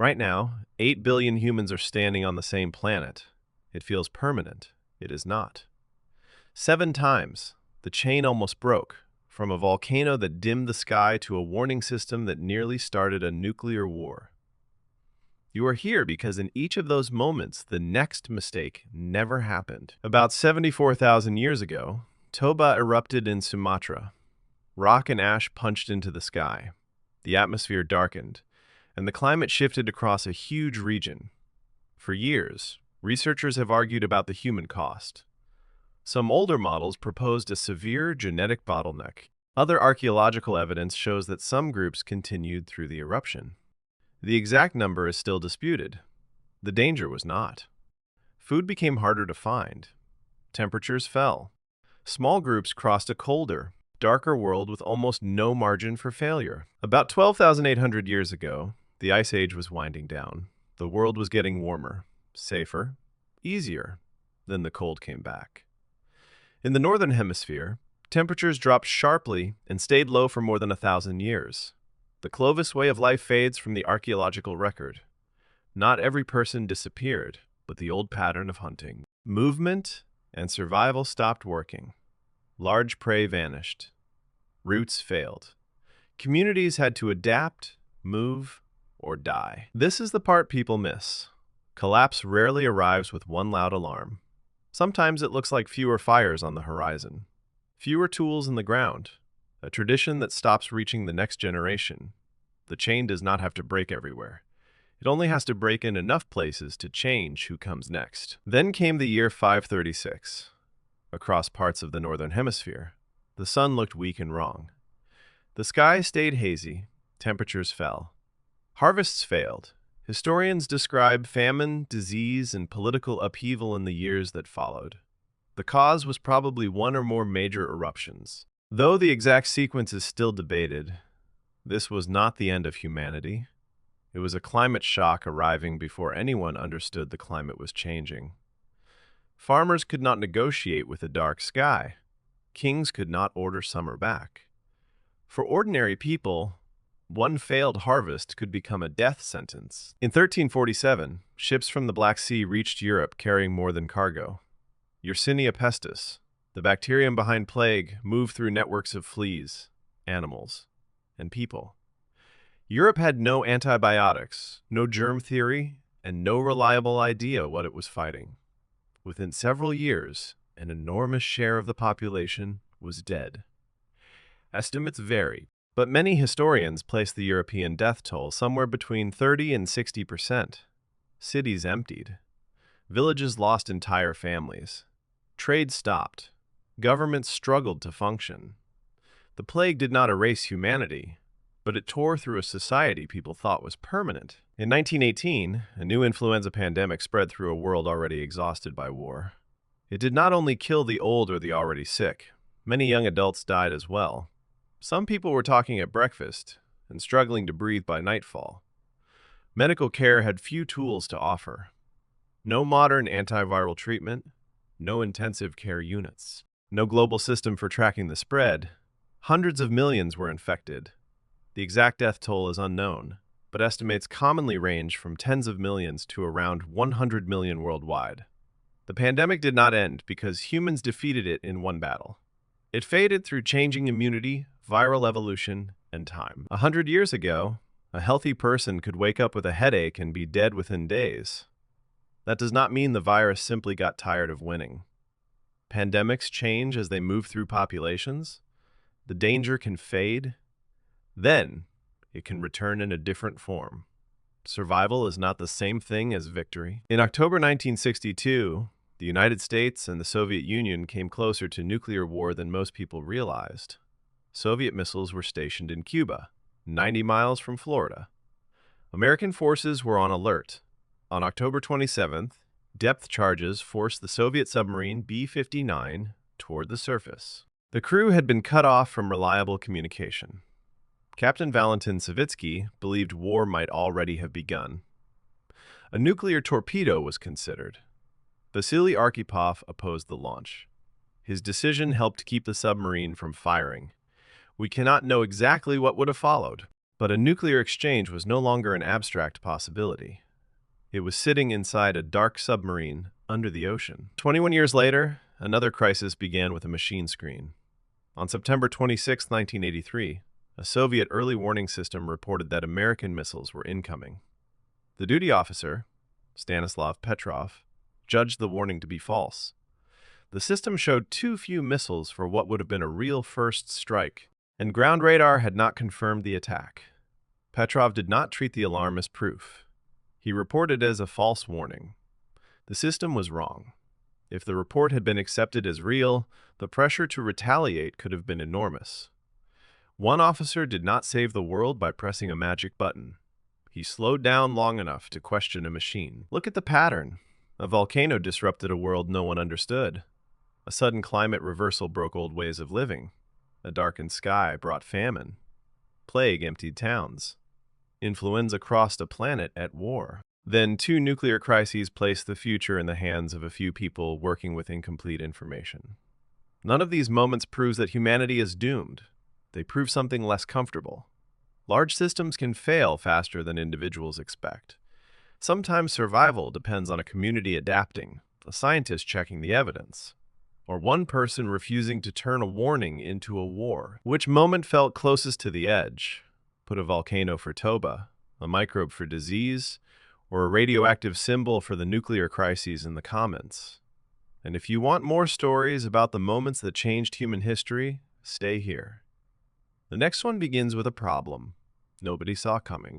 Right now, 8 billion humans are standing on the same planet. It feels permanent. It is not. 7 times, the chain almost broke, from a volcano that dimmed the sky to a warning system that nearly started a nuclear war. You are here because in each of those moments, the next mistake never happened. About 74,000 years ago, Toba erupted in Sumatra. Rock and ash punched into the sky. The atmosphere darkened, and the climate shifted across a huge region. For years, researchers have argued about the human cost. Some older models proposed a severe genetic bottleneck. Other archaeological evidence shows that some groups continued through the eruption. The exact number is still disputed. The danger was not. Food became harder to find. Temperatures fell. Small groups crossed a colder, darker world with almost no margin for failure. About 12,800 years ago, the Ice Age was winding down. The world was getting warmer, safer, easier. Then the cold came back. In the Northern Hemisphere, temperatures dropped sharply and stayed low for more than 1,000 years. The Clovis way of life fades from the archaeological record. Not every person disappeared, but the old pattern of hunting. Movement and survival stopped working. Large prey vanished. Routes failed. Communities had to adapt, move, or die. This is the part people miss. Collapse rarely arrives with one loud alarm. Sometimes it looks like fewer fires on the horizon, fewer tools in the ground, a tradition that stops reaching the next generation. The chain does not have to break everywhere. It only has to break in enough places to change who comes next. Then came the year 536. Across parts of the Northern Hemisphere, the sun looked weak and wrong. The sky stayed hazy, temperatures fell. Harvests failed. Historians describe famine, disease, and political upheaval in the years that followed. The cause was probably one or more major eruptions. Though the exact sequence is still debated, this was not the end of humanity. It was a climate shock arriving before anyone understood the climate was changing. Farmers could not negotiate with a dark sky. Kings could not order summer back. For ordinary people, one failed harvest could become a death sentence. In 1347, ships from the Black Sea reached Europe carrying more than cargo. Yersinia pestis, the bacterium behind plague, moved through networks of fleas, animals, and people. Europe had no antibiotics, no germ theory, and no reliable idea what it was fighting. Within several years, an enormous share of the population was dead. Estimates vary, but many historians place the European death toll somewhere between 30 and 60%. Cities emptied. Villages lost entire families. Trade stopped. Governments struggled to function. The plague did not erase humanity, but it tore through a society people thought was permanent. In 1918, a new influenza pandemic spread through a world already exhausted by war. It did not only kill the old or the already sick. Many young adults died as well. Some people were talking at breakfast and struggling to breathe by nightfall. Medical care had few tools to offer. No modern antiviral treatment, no intensive care units, no global system for tracking the spread. Hundreds of millions were infected. The exact death toll is unknown, but estimates commonly range from tens of millions to around 100 million worldwide. The pandemic did not end because humans defeated it in one battle. It faded through changing immunity, viral evolution, and time. 100 years ago, a healthy person could wake up with a headache and be dead within days. That does not mean the virus simply got tired of winning. Pandemics change as they move through populations. The danger can fade. Then, it can return in a different form. Survival is not the same thing as victory. In October 1962, the United States and the Soviet Union came closer to nuclear war than most people realized. Soviet missiles were stationed in Cuba, 90 miles from Florida. American forces were on alert. On October 27th, depth charges forced the Soviet submarine B-59 toward the surface. The crew had been cut off from reliable communication. Captain Valentin Savitsky believed war might already have begun. A nuclear torpedo was considered. Vasily Arkhipov opposed the launch. His decision helped keep the submarine from firing. We cannot know exactly what would have followed. But a nuclear exchange was no longer an abstract possibility. It was sitting inside a dark submarine under the ocean. 21 years later, another crisis began with a machine screen. On September 26, 1983, a Soviet early warning system reported that American missiles were incoming. The duty officer, Stanislav Petrov, judged the warning to be false. The system showed too few missiles for what would have been a real first strike, and ground radar had not confirmed the attack. Petrov did not treat the alarm as proof. He reported it as a false warning. The system was wrong. If the report had been accepted as real, the pressure to retaliate could have been enormous. One officer did not save the world by pressing a magic button. He slowed down long enough to question a machine. Look at the pattern. A volcano disrupted a world no one understood. A sudden climate reversal broke old ways of living. A darkened sky brought famine. Plague emptied towns. Influenza crossed a planet at war. Then two nuclear crises placed the future in the hands of a few people working with incomplete information. None of these moments proves that humanity is doomed. They prove something less comfortable. Large systems can fail faster than individuals expect. Sometimes survival depends on a community adapting, a scientist checking the evidence, or one person refusing to turn a warning into a war. Which moment felt closest to the edge? Put a volcano for Toba, a microbe for disease, or a radioactive symbol for the nuclear crises in the comments. And if you want more stories about the moments that changed human history, stay here. The next one begins with a problem nobody saw coming.